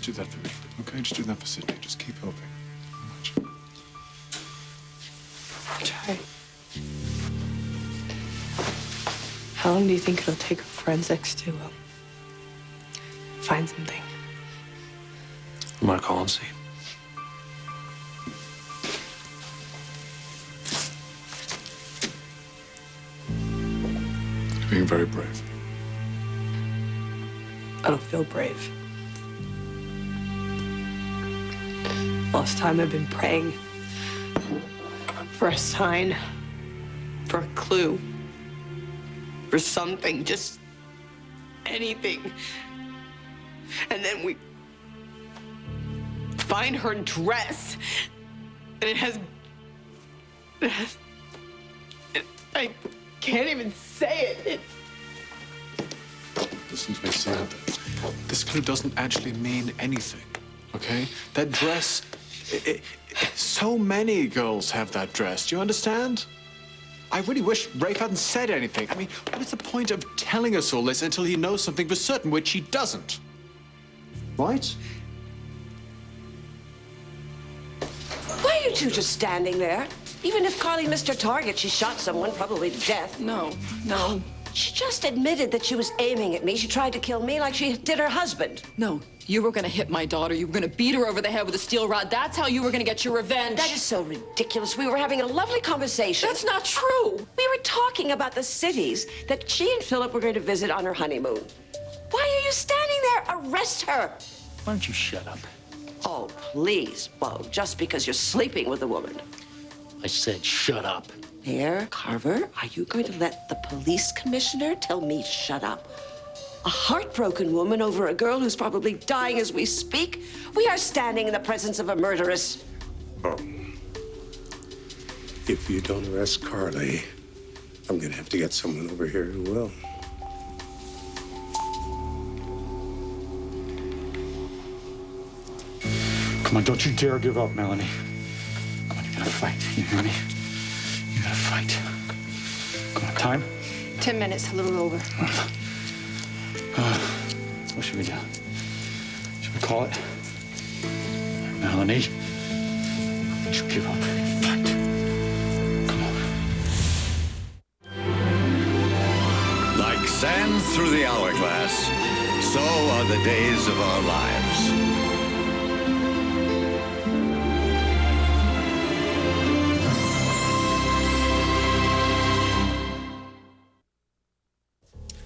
do that for me, okay? Just do that for Sydney. Just keep hoping. How much? Try. How long do you think it'll take forensics to find something? I'm gonna call and see. You're being very brave. I don't feel brave. All this time I've been praying for a sign, for a clue, for something, just anything. And then we find her dress, and I can't even say it. Listen to me, Samantha. This clue doesn't actually mean anything, okay? That dress, so many girls have that dress. Do you understand? I really wish Rafe hadn't said anything. I mean, what is the point of telling us all this until he knows something for certain, which he doesn't? Right? Why are you two just standing there? Even if Carly missed her target, she shot someone, probably to death. No. She just admitted that she was aiming at me. She tried to kill me like she did her husband. No, you were gonna hit my daughter. You were gonna beat her over the head with a steel rod. That's how you were gonna get your revenge. That is so ridiculous. We were having a lovely conversation. That's not true. We were talking about the cities that she and Philip were going to visit on her honeymoon. Why are you standing there? Arrest her. Why don't you shut up? Oh, please, Bo, just because you're sleeping with a woman. I said shut up. There, Carver, are you going to let the police commissioner tell me to shut up? A heartbroken woman over a girl who's probably dying as we speak? We are standing in the presence of a murderess. Oh. If you don't arrest Carly, I'm gonna have to get someone over here who will. Come on, don't you dare give up, Melanie. Come on, you gotta fight. You hear me? You gotta fight. Come on, time? 10 minutes, a little over. What should we do? Should we call it? Melanie? Don't you give up. Fight. Come on. Like sand through the hourglass, so are the days of our lives.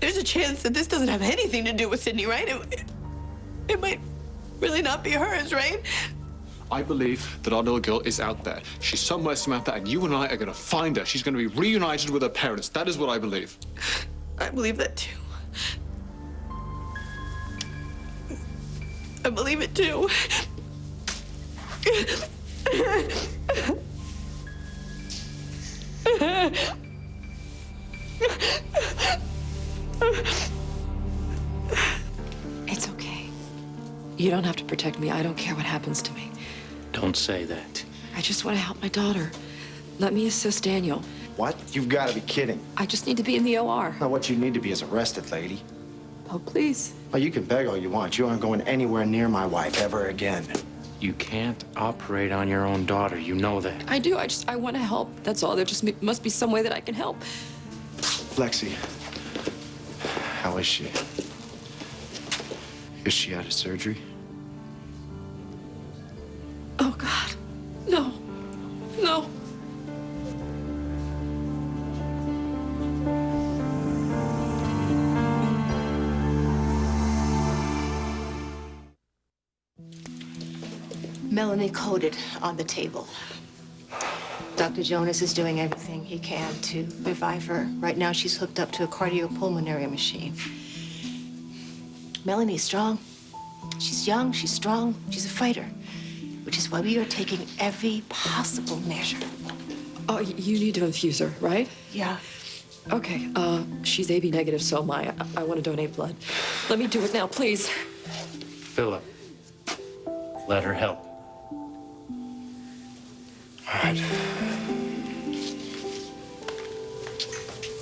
There's a chance that this doesn't have anything to do with Sydney, right? It might really not be hers, right? I believe that our little girl is out there. She's somewhere, Samantha, and you and I are going to find her. She's going to be reunited with her parents. That is what I believe. I believe that too. I believe it too. It's okay. You don't have to protect me. I don't care what happens to me. Don't say that. I just want to help my daughter. Let me assist Daniel. What? You've got to be kidding. I just need to be in the OR. Now, what you need to be is arrested, lady. Oh, please. Well, you can beg all you want. You aren't going anywhere near my wife ever again. You can't operate on your own daughter. You know that. I do. I want to help. That's all. There just must be some way that I can help. Lexi, how is she? Is she out of surgery? Oh, God. No. No. Melanie coded on the table. Dr. Jonas is doing everything he can to revive her. Right now, she's hooked up to a cardiopulmonary machine. Melanie's strong. She's young, she's strong, she's a fighter, which is why we are taking every possible measure. Oh, you need to infuse her, right? Yeah. Okay, she's AB negative, so am I. I want to donate blood. Let me do it now, please. Philip, let her help. All right.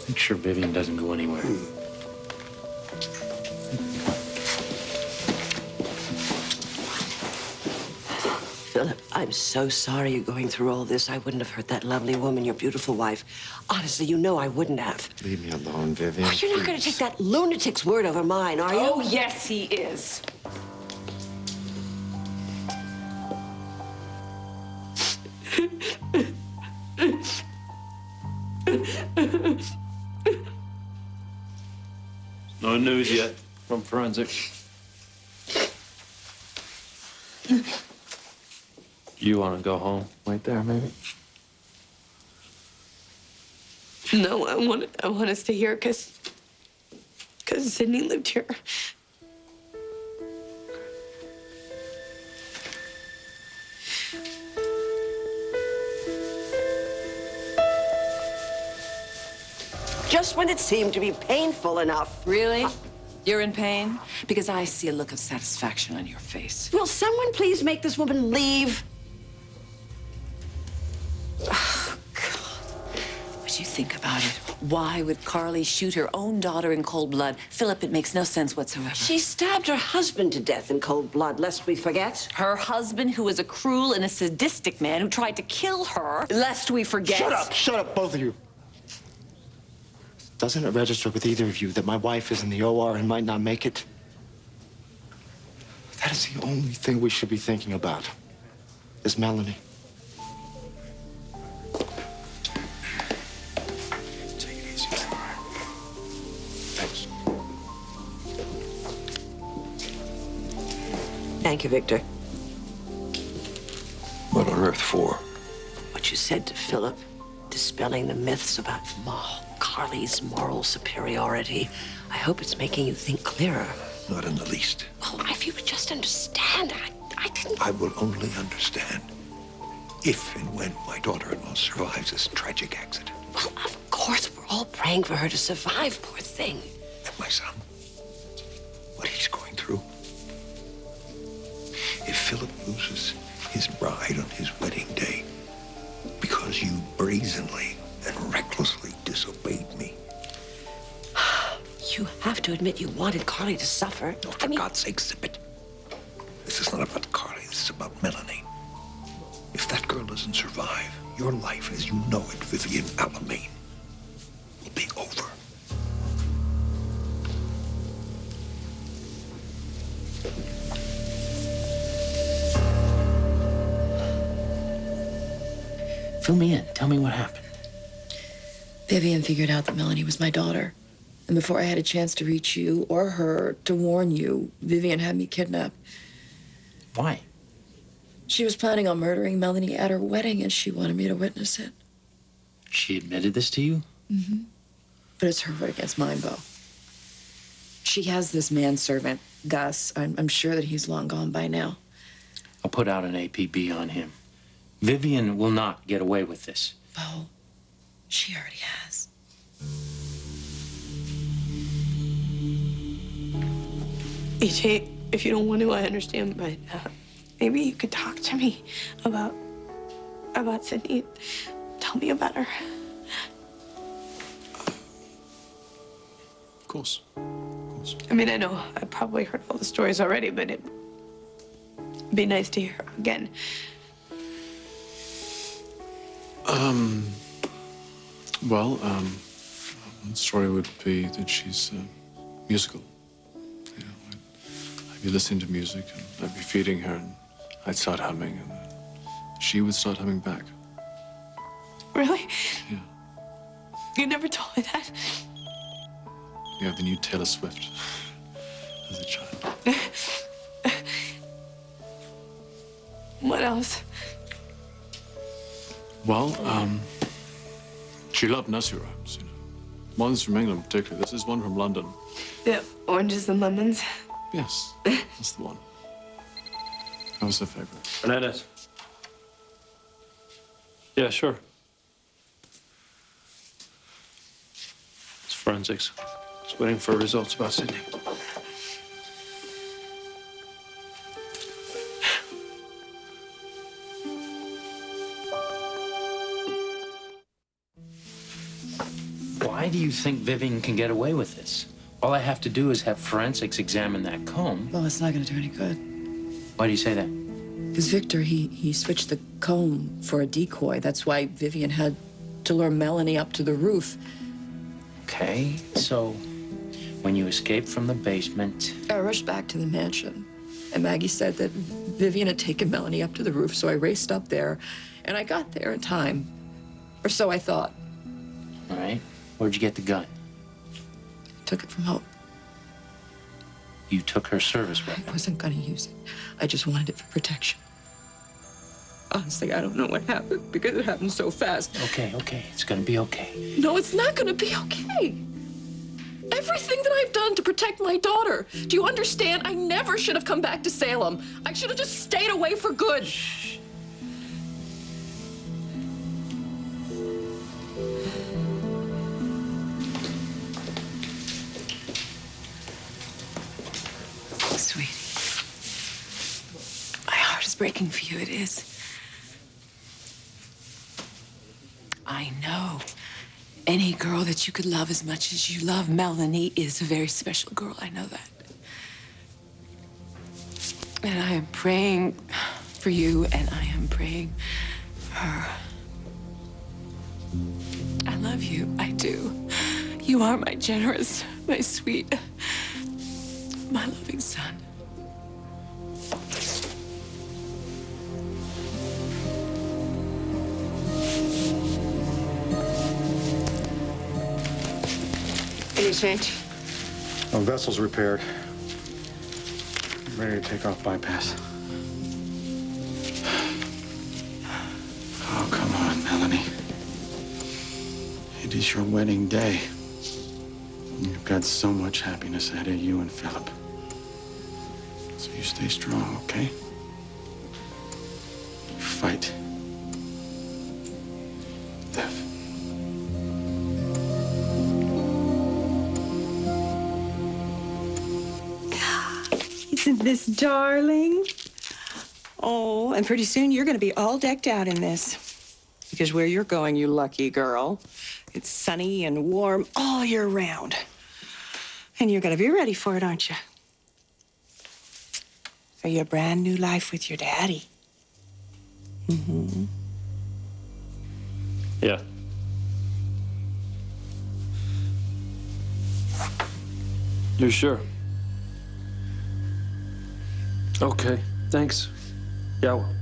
Make sure Vivian doesn't go anywhere. Philip, I'm so sorry you're going through all this. I wouldn't have hurt that lovely woman, your beautiful wife. Honestly, you know I wouldn't have. Leave me alone, Vivian. Oh, you're not going to take that lunatic's word over mine, are you? Oh, yes, he is. No news yet from forensics. You want to go home? Wait there, maybe. No, I want to stay here because Sydney lived here. Just when it seemed to be painful enough. Really? You're in pain? Because I see a look of satisfaction on your face. Will someone please make this woman leave? Oh, God. But you think about it. Why would Carly shoot her own daughter in cold blood? Philip, it makes no sense whatsoever. She stabbed her husband to death in cold blood, lest we forget. Her husband, who was a cruel and a sadistic man who tried to kill her, lest we forget. Shut up, both of you. Doesn't it register with either of you that my wife is in the OR and might not make it? That is the only thing we should be thinking about, is Melanie. Take it easy, all right? Thanks. Thank you, Victor. What on earth for? What you said to Philip, dispelling the myths about Carly's moral superiority. I hope it's making you think clearer. Not in the least. Oh, if you would just understand, I didn't... I will only understand if and when my daughter-in-law survives this tragic accident. Well, of course, we're all praying for her to survive, poor thing. And my son, what he's going through. If Philip loses his bride on his wedding day because you brazenly and recklessly disobeyed me. You have to admit you wanted Carly to suffer. No, for God's sake, zip it. This is not about Carly, this is about Melanie. If that girl doesn't survive, your life as you know it, Vivian Alamein, will be over. Fill me in. Tell me what happened. Vivian figured out that Melanie was my daughter. And before I had a chance to reach you or her to warn you, Vivian had me kidnapped. Why? She was planning on murdering Melanie at her wedding, and she wanted me to witness it. She admitted this to you? Mm-hmm. But it's her word against mine, Bo. She has this manservant, Gus. I'm sure that he's long gone by now. I'll put out an APB on him. Vivian will not get away with this. Bo, she already has. EJ, if you don't want to, I understand, but maybe you could talk to me about Sydney. Tell me about her. Of course. Of course. I mean, I know I probably heard all the stories already, but it'd be nice to hear again. Well, one story would be that she's musical. You know, I'd be listening to music, and I'd be feeding her, and I'd start humming, and she would start humming back. Really? Yeah. You never told me that. You have the new Taylor Swift as a child. What else? Well, she loved nursery rhymes, you know. One's from England, particularly. This is one from London. The oranges and lemons. Yes, that's the one. That was her favorite. Hernandez. Yeah, sure. It's forensics. Just waiting for results about Sydney. Why do you think Vivian can get away with this? All I have to do is have forensics examine that comb. Well, it's not going to do any good. Why do you say that? Because Victor, he switched the comb for a decoy. That's why Vivian had to lure Melanie up to the roof. Okay, so when you escaped from the basement... I rushed back to the mansion, and Maggie said that Vivian had taken Melanie up to the roof, so I raced up there, and I got there in time. Or so I thought. All right, where'd you get the gun? Took it from Hope. You took her service weapon. I wasn't gonna use it. I just wanted it for protection. Honestly, I don't know what happened because it happened so fast. Okay, it's gonna be okay. No, it's not gonna be okay. Everything that I've done to protect my daughter. Do you understand? I never should have come back to Salem. I should have just stayed away for good. Shh. Sweetie, my heart is breaking for you, it is. I know any girl that you could love as much as you love Melanie is a very special girl. I know that. And I am praying for you, and I am praying for her. I love you. I do. You are my generous, my sweet, my loving son. Any change? My vessel's repaired. I'm ready to take off bypass. Oh, come on, Melanie. It is your wedding day. You've got so much happiness ahead of you and Philip. So you stay strong, okay? You fight. Live. Isn't this darling? Oh, and pretty soon you're going to be all decked out in this. Because where you're going, you lucky girl, it's sunny and warm all year round. And you're going to be ready for it, aren't you? For your brand new life with your daddy. Mm-hmm. Yeah. You're sure? Okay, thanks. Yeah, well.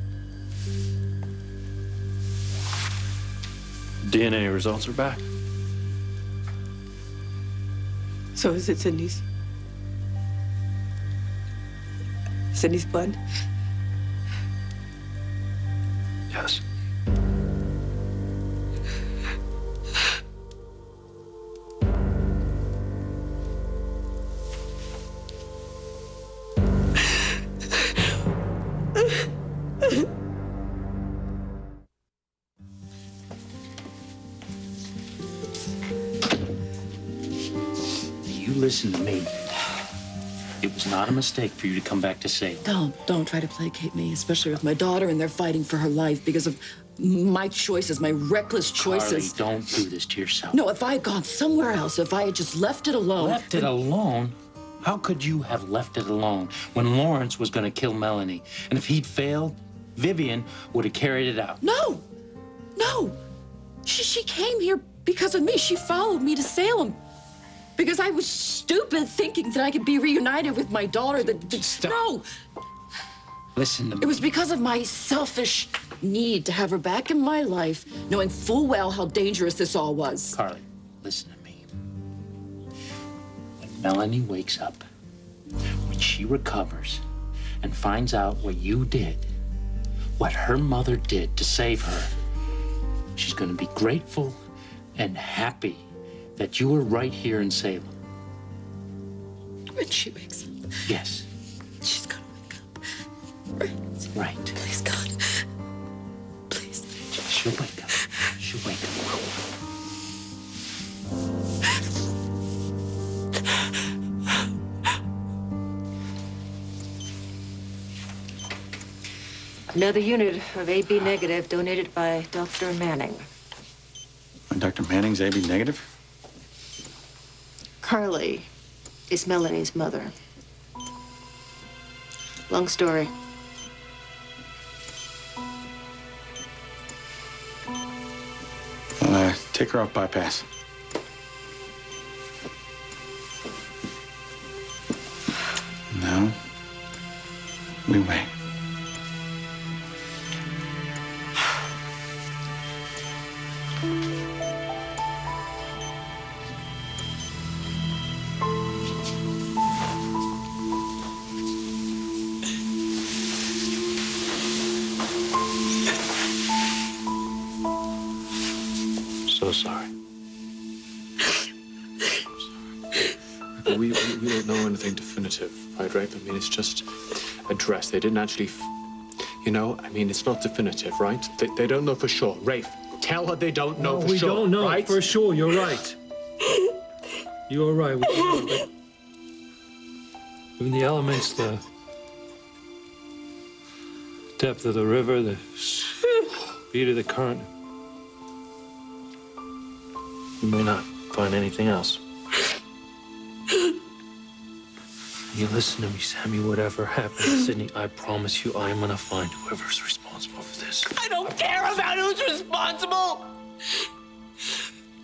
DNA results are back. So is it Sydney's? Sydney's blood? Yes. You listen to me. It was not a mistake for you to come back to Salem. Don't try to placate me, especially with my daughter, and they're fighting for her life because of my choices, my reckless choices. Carly, don't do this to yourself. No, if I had gone somewhere else, if I had just left it alone. Left it alone? How could you have left it alone when Lawrence was going to kill Melanie? And if he'd failed, Vivian would have carried it out. No. She came here because of me. She followed me to Salem. Because I was stupid thinking that I could be reunited with my daughter. Stop. No. Listen to me. It was because of my selfish need to have her back in my life, knowing full well how dangerous this all was. Carly, listen to me. When Melanie wakes up, when she recovers and finds out what you did, what her mother did to save her, she's going to be grateful and happy that you were right here in Salem. When she wakes up. Yes. She's gonna wake up. Right. Please, God. Please. She'll wake up. She'll wake up. Another unit of AB negative donated by Dr. Manning. Dr. Manning's AB negative? Carly is Melanie's mother. Long story. Take her off bypass. Now, we wait. So sorry. We don't know anything definitive, right, Rafe? I mean, it's just a dress. They didn't actually, you know, I mean, it's not definitive, right? They don't know for sure. Rafe, tell her they don't know for we sure, don't know right? for sure. You're right. You're right. We don't know, but even the elements, the depth of the river, the speed of the current, we may not find anything else. You listen to me, Sammy. Whatever happens to Sydney, I promise you I am gonna find whoever's responsible for this. I don't care about who's responsible.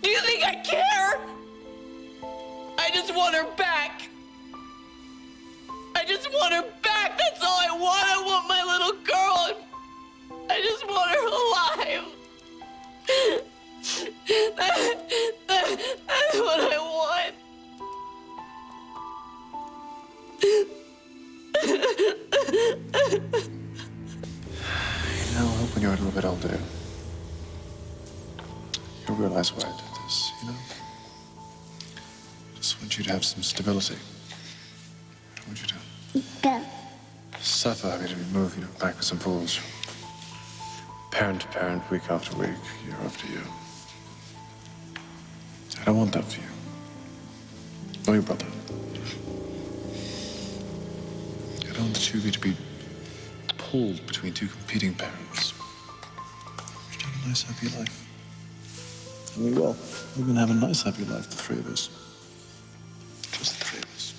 Do you think I care? I just want her back. I just want her back. That's all I want. I want my little girl. I just want her alive. That's what I want. You know, I hope when you're a little bit older, you'll realize why I did this, you know? Just want you to have some stability. I want you to suffer having to be moved, you know, backwards and forwards. Parent to parent, week after week, year after year. I don't want that for you. Or your brother. I don't want the two of you to be pulled between two competing parents. Just have a nice, happy life. And we will. We're going to have a nice, happy life, the three of us. Just the three of us.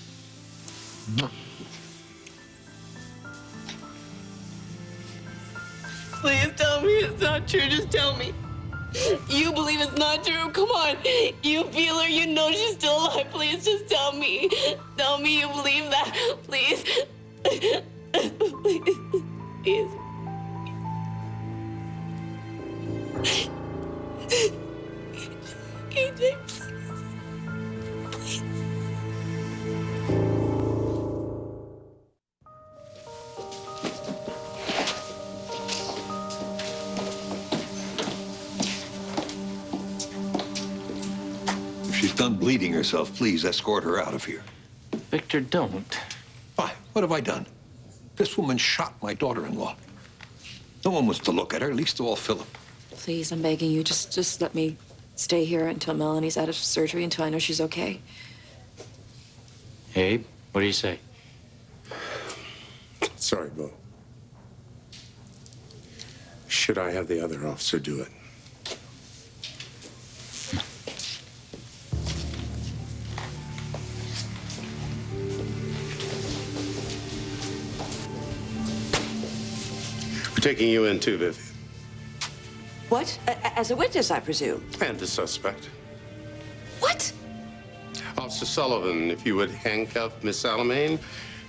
Mwah. Please tell me it's not true. Just tell me. You believe it's not true? Come on. You feel her. You know she's still alive. Please just tell me. Tell me you believe that. Please. Please. Please. KJ, please. If she's done bleeding herself, please escort her out of here. Victor, don't. Why? What have I done? This woman shot my daughter-in-law. No one wants to look at her, least of all Philip. Please, I'm begging you, just let me stay here until Melanie's out of surgery, until I know she's okay. Abe, what do you say? Sorry, Bo. Should I have the other officer do it? We're taking you in too, Vivian. What? As a witness, I presume? And the suspect. What? Officer Sullivan, if you would handcuff Miss Alamein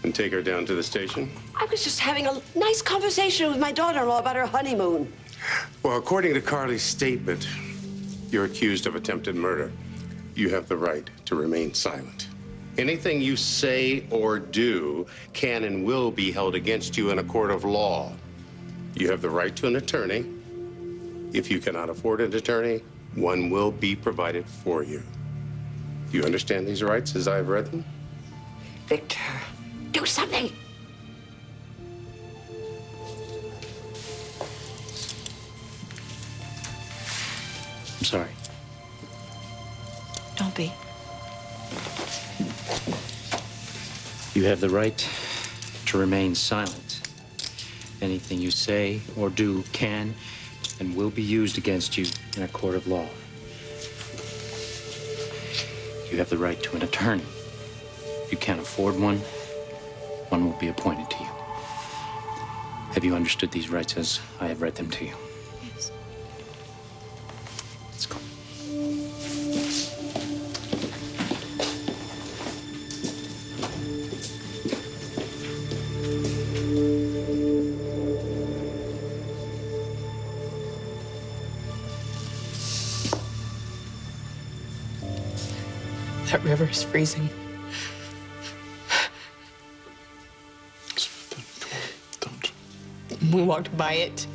and take her down to the station. I was just having a nice conversation with my daughter-in-law about her honeymoon. Well, according to Carly's statement, you're accused of attempted murder. You have the right to remain silent. Anything you say or do can and will be held against you in a court of law. You have the right to an attorney. If you cannot afford an attorney, one will be provided for you. Do you understand these rights as I've read them? Victor, do something. I'm sorry. Don't be. You have the right to remain silent. Anything you say or do can and will be used against you in a court of law. You have the right to an attorney. If you can't afford one, one will be appointed to you. Have you understood these rights as I have read them to you? Yes. Let's go. That river is freezing. Don't. We walked by it.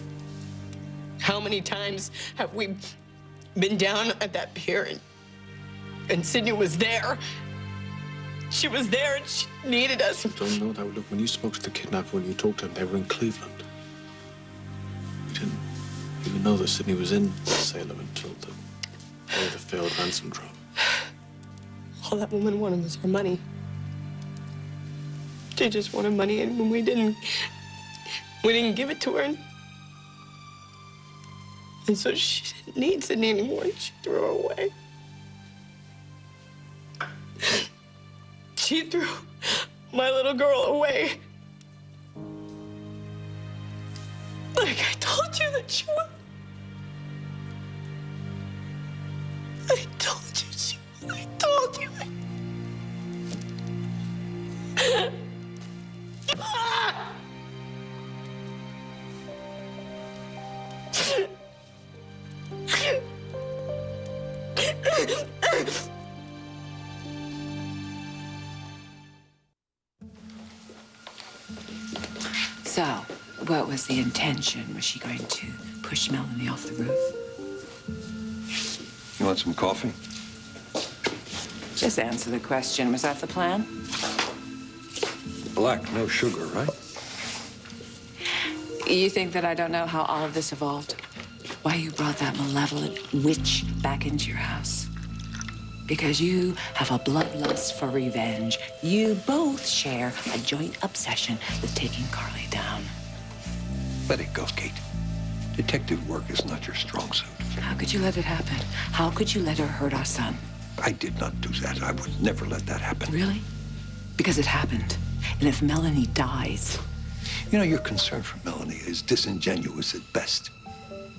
How many times have we been down at that pier and Sydney was there? She was there and she needed us. You don't know that. Look, when you spoke to the kidnapper, when you talked to them, they were in Cleveland. We didn't even know that Sydney was in Salem until the day of the failed ransom drop. All that woman wanted was her money. She just wanted money, and when we didn't give it to her. And so she didn't need Sydney anymore, and she threw her away. She threw my little girl away. Like I told you that she would. I told you she would. I told you. So, what was the intention? Was she going to push Melanie off the roof? You want some coffee? Just answer the question. Was that the plan? Black, no sugar, right? You think that I don't know how all of this evolved? Why you brought that malevolent witch back into your house? Because you have a bloodlust for revenge. You both share a joint obsession with taking Carly down. Let it go, Kate. Detective work is not your strong suit. How could you let it happen? How could you let her hurt our son? I did not do that. I would never let that happen. Really? Because it happened. And if Melanie dies... You know, your concern for Melanie is disingenuous at best.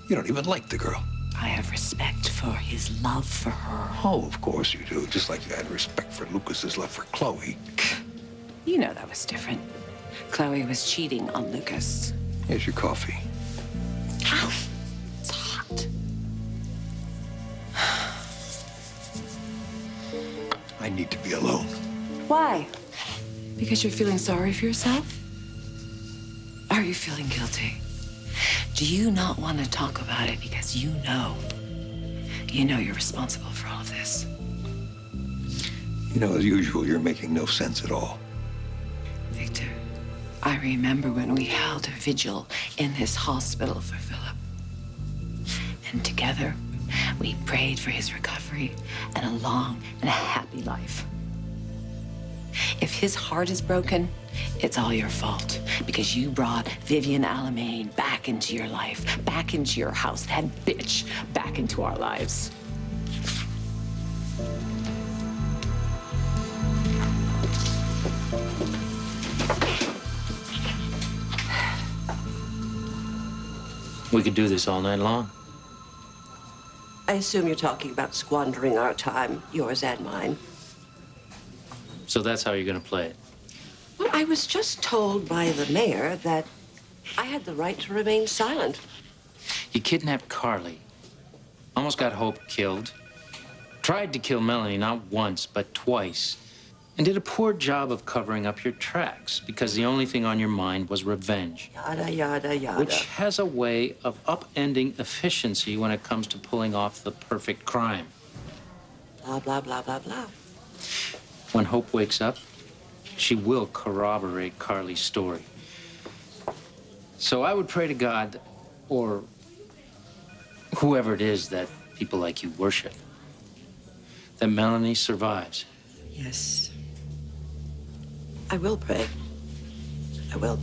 You don't even like the girl. I have respect for his love for her. Oh, of course you do. Just like you had respect for Lucas's love for Chloe. You know that was different. Chloe was cheating on Lucas. Here's your coffee. Ow! It's hot. I need to be alone. Why? Because you're feeling sorry for yourself? Are you feeling guilty? Do you not want to talk about it because you know you're responsible for all of this? You know, as usual, you're making no sense at all. Victor, I remember when we held a vigil in this hospital for Philip. And together, we prayed for his recovery and a long and a happy life. If his heart is broken, it's all your fault because you brought Vivian Alamain back into your life, back into your house, that bitch back into our lives. We could do this all night long. I assume you're talking about squandering our time, yours and mine. So that's how you're gonna play it. Well, I was just told by the mayor that I had the right to remain silent. You kidnapped Carly. Almost got Hope killed. Tried to kill Melanie not once, but twice. And did a poor job of covering up your tracks because the only thing on your mind was revenge. Yada, yada, yada. Which has a way of upending efficiency when it comes to pulling off the perfect crime. Blah, blah, blah, blah, blah. When Hope wakes up, she will corroborate Carly's story. So I would pray to God, or whoever it is that people like you worship, that Melanie survives. Yes. I will pray. I will.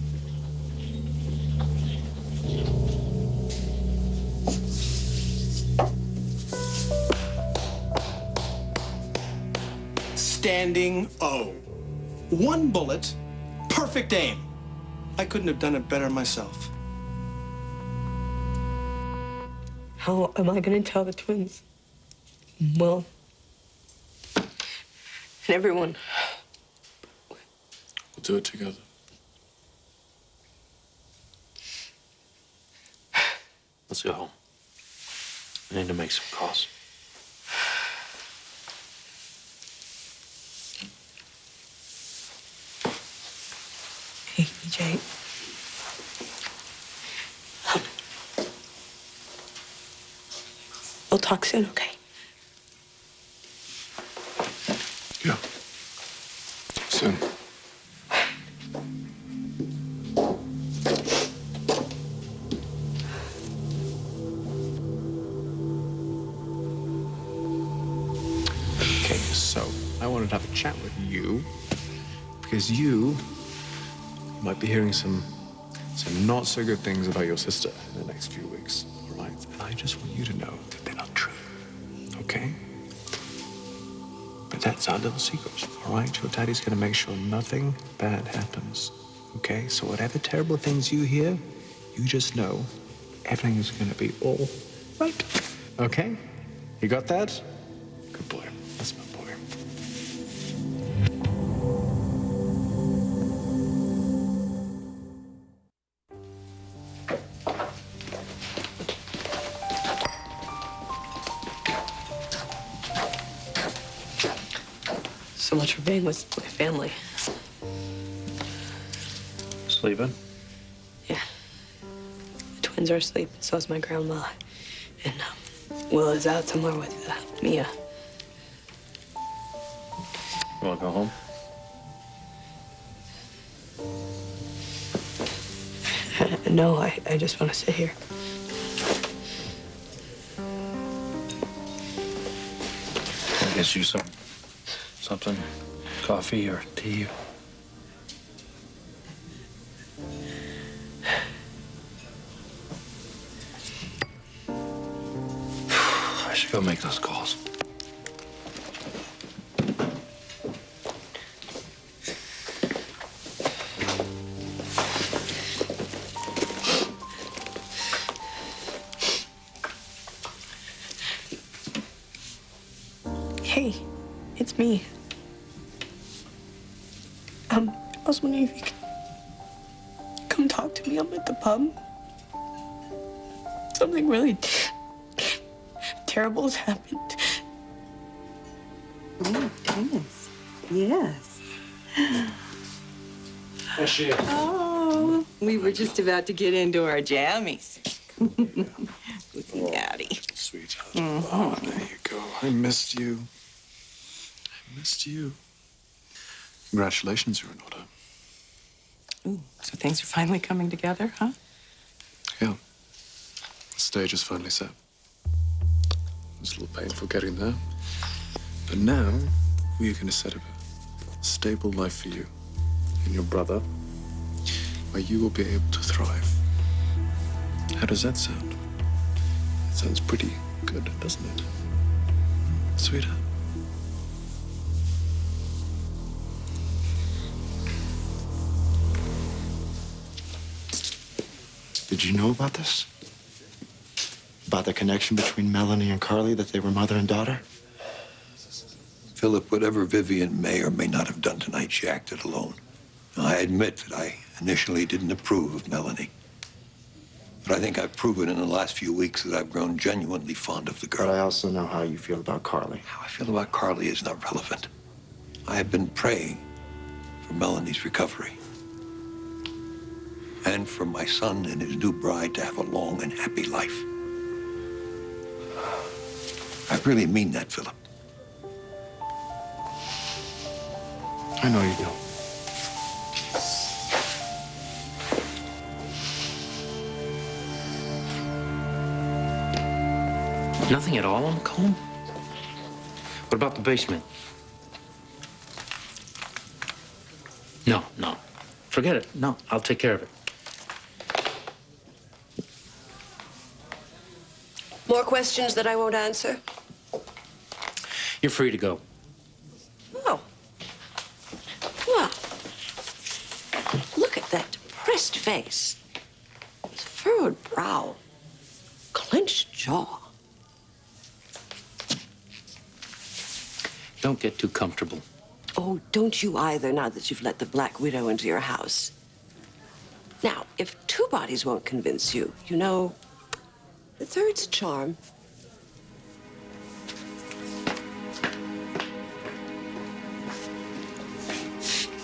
Standing O. One bullet, perfect aim. I couldn't have done it better myself. How am I going to tell the twins? Well, and everyone. We'll do it together. Let's go home. I need to make some calls. We'll talk soon, okay? Yeah. Soon. Okay, so I wanted to have a chat with you because you might be hearing some not so good things about your sister in the next few weeks, all right? And I just want you to know that they're not true, okay? But that's our little secret, all right? Your daddy's gonna make sure nothing bad happens, okay? So whatever terrible things you hear, you just know everything is gonna be all right, okay? You got that? Good boy. That's my boy. So much for being with my family. Sleeping? Yeah. The twins are asleep, and so is my grandma. And Will is out somewhere with Mia. You wanna go home? No, I just want to sit here. I'll get you something, coffee or tea. I should go make those calls. Hey, it's me. I was wondering if you could come talk to me. I'm at the pub. Something really terrible has happened. Oh, goodness. Yes. There she is. Oh, we were just about to get into our jammies. With you, Daddy. Sweetheart. Oh, there you go. I missed you. I missed you. Congratulations, you're in order. Ooh, so things are finally coming together, huh? Yeah. The stage is finally set. It was a little painful getting there. But now, we're going to set up a stable life for you and your brother, where you will be able to thrive. How does that sound? It sounds pretty good, doesn't it? Sweetheart. Did you know about this? About the connection between Melanie and Carly, that they were mother and daughter? Philip, whatever Vivian may or may not have done tonight, she acted alone. Now, I admit that I initially didn't approve of Melanie. But I think I've proven in the last few weeks that I've grown genuinely fond of the girl. But I also know how you feel about Carly. How I feel about Carly is not relevant. I have been praying for Melanie's recovery. And for my son and his new bride to have a long and happy life. I really mean that, Philip. I know you do. Nothing at all on the comb? What about the basement? No. Forget it. No, I'll take care of it. More questions that I won't answer? You're free to go. Oh. Well, look at that depressed face. Furrowed brow. Clenched jaw. Don't get too comfortable. Oh, don't you either, now that you've let the Black Widow into your house. Now, if two bodies won't convince you, you know, the third's a charm.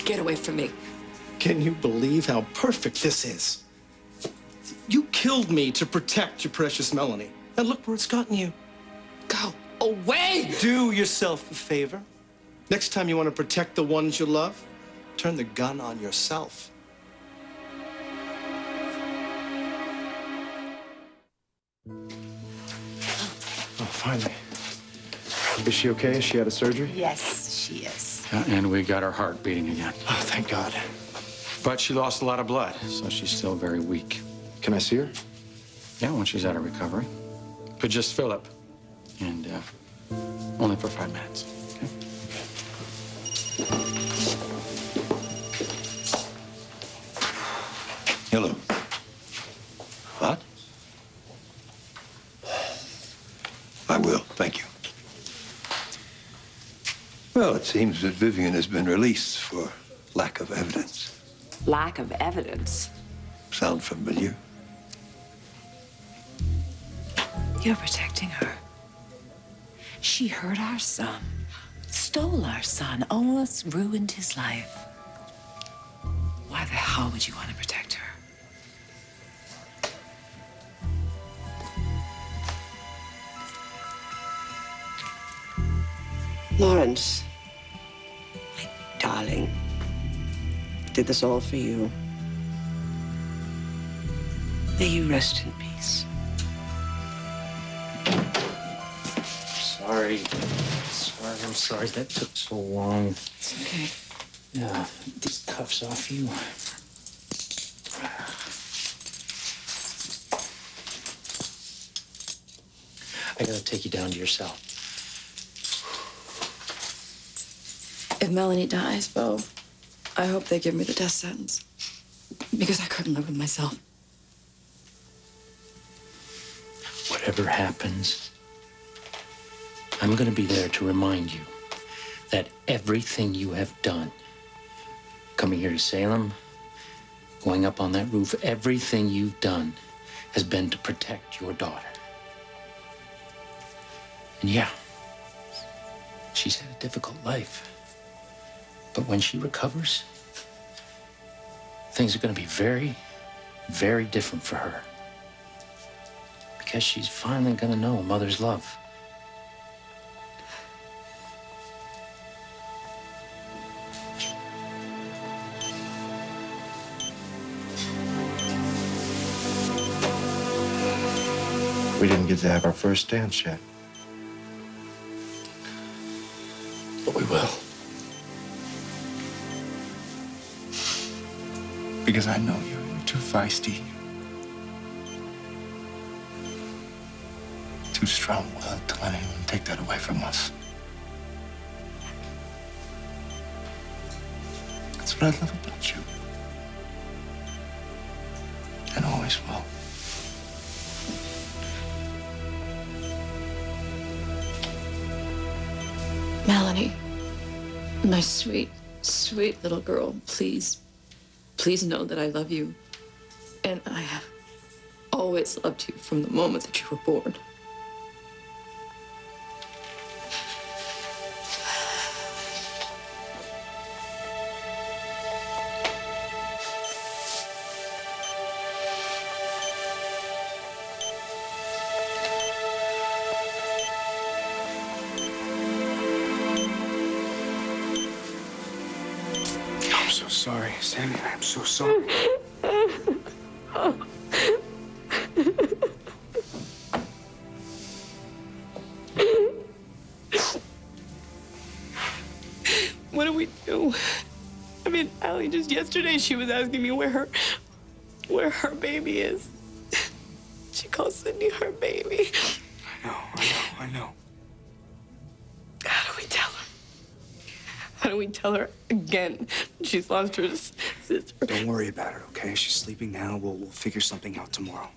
Get away from me. Can you believe how perfect this is? You killed me to protect your precious Melanie. And look where it's gotten you. away! Do yourself a favor. Next time you want to protect the ones you love, turn the gun on yourself. Oh, finally. Is she okay? Has she had a surgery? Yes, she is. And we got her heart beating again. Oh, thank God. But she lost a lot of blood, so she's still very weak. Can I see her? Yeah, when she's out of recovery. But just Philip. And only for 5 minutes. Okay? Hello. What? I will, thank you. Well, it seems that Vivian has been released for lack of evidence. Lack of evidence? Sound familiar? You're protecting her. She hurt our son, stole our son, almost ruined his life. Why the hell would you want to protect her? Lawrence, my darling, I did this all for you. May you rest in peace. Sorry. I'm sorry that took so long. It's okay. Yeah, these cuffs off you. I gotta take you down to your cell. If Melanie dies, Bo, I hope they give me the death sentence. Because I couldn't live with myself. Whatever happens, I'm gonna be there to remind you that everything you have done, coming here to Salem, going up on that roof, everything you've done has been to protect your daughter. And yeah, she's had a difficult life. But when she recovers, things are going to be very, very different for her. Because she's finally going to know a mother's love. We didn't get to have our first dance yet. But we will. Because I know you. You're too feisty. Too strong-willed to let anyone take that away from us. That's what I love about you. And always will. Melanie, my sweet, sweet little girl, please, please know that I love you. And I have always loved you from the moment that you were born. I'm so sorry, Sammy. I'm so sorry. What do we do? I mean, Allie, just yesterday she was asking me where her baby is. She calls Sydney her baby. I know. How do we tell her? How do we tell her again she's lost her sister? Don't worry about her, okay? She's sleeping now. We'll figure something out tomorrow.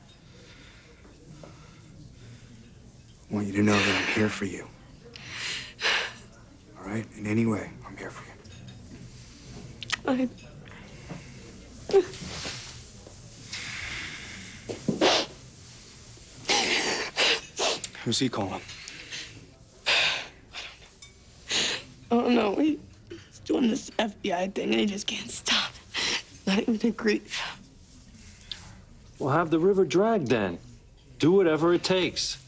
I want you to know that I'm here for you. All right? In any way, I'm here for you. Who's he calling? I don't know. He's doing this FBI thing and he just can't stop. Not even a grief. Well, have the river drag then. Do whatever it takes.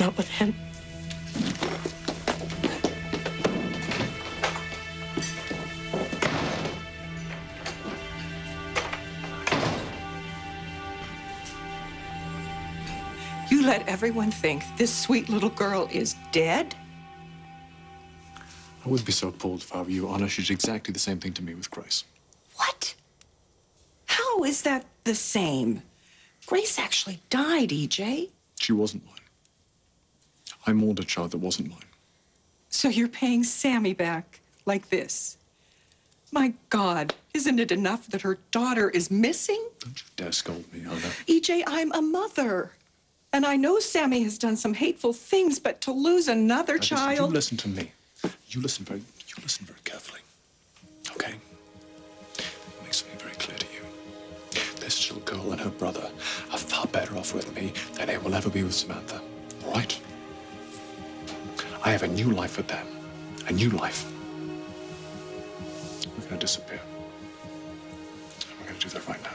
Not with him. You let everyone think this sweet little girl is dead? I wouldn't be so appalled if I were you. Anna, she did exactly the same thing to me with Grace. What? How is that the same? Grace actually died, EJ. She wasn't mine. I mourned a child that wasn't mine. So you're paying Sami back like this? My God, isn't it enough that her daughter is missing? Don't you dare scold me, Anna. EJ, I'm a mother. And I know Sami has done some hateful things, but to lose another child... You listen to me. You listen very carefully. Okay? It makes something very clear to you. This little girl and her brother are far better off with me than they will ever be with Samantha. All right? I have a new life with them. A new life. We're going to disappear. We're going to do that right now.